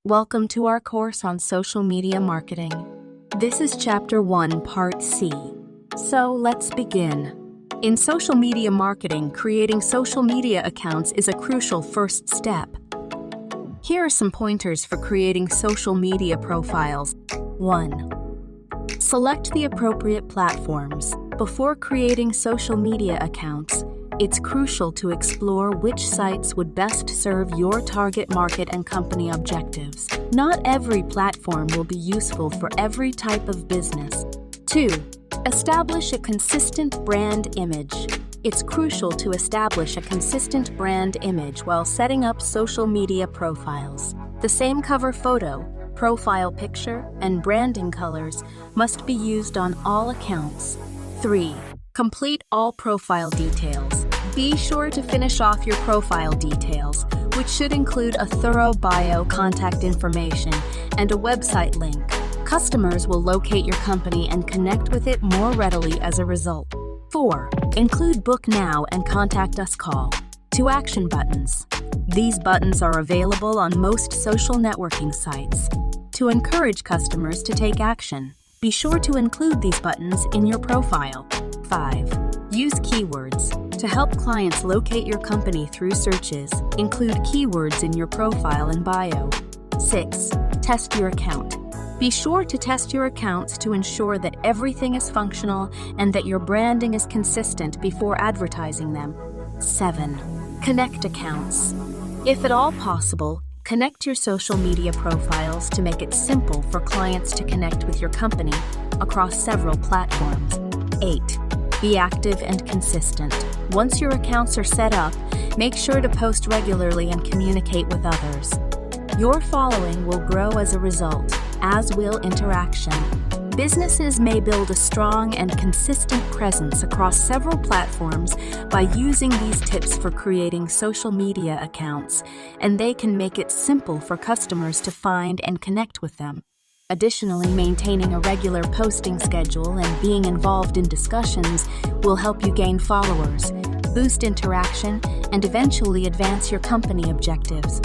Welcome to our course on social media marketing. This is Chapter 1, Part C. So let's begin. In social media marketing, creating social media accounts is a crucial first step. Here are some pointers for creating social media profiles. 1. Select the appropriate platforms. Before creating social media accounts, it's crucial to explore which sites would best serve your target market and company objectives. Not every platform will be useful for every type of business. 2. Establish a consistent brand image. It's crucial to establish a consistent brand image while setting up social media profiles. The same cover photo, profile picture, and branding colors must be used on all accounts. 3. Complete all profile details. Be sure to finish off your profile details, which should include a thorough bio, contact information, and a website link. Customers will locate your company and connect with it more readily as a result. 4. Include Book Now and Contact Us call to action buttons. These buttons are available on most social networking sites. To encourage customers to take action, be sure to include these buttons in your profile. 5. Use keywords. To help clients locate your company through searches, include keywords in your profile and bio. 6. Test your account. Be sure to test your accounts to ensure that everything is functional and that your branding is consistent before advertising them. 7. Connect accounts. If at all possible, connect your social media profiles to make it simple for clients to connect with your company across several platforms. 8. Be active and consistent. Once your accounts are set up, make sure to post regularly and communicate with others. Your following will grow as a result, as will interaction. Businesses may build a strong and consistent presence across several platforms by using these tips for creating social media accounts, and they can make it simple for customers to find and connect with them. Additionally, maintaining a regular posting schedule and being involved in discussions will help you gain followers, boost interaction, and eventually advance your company objectives.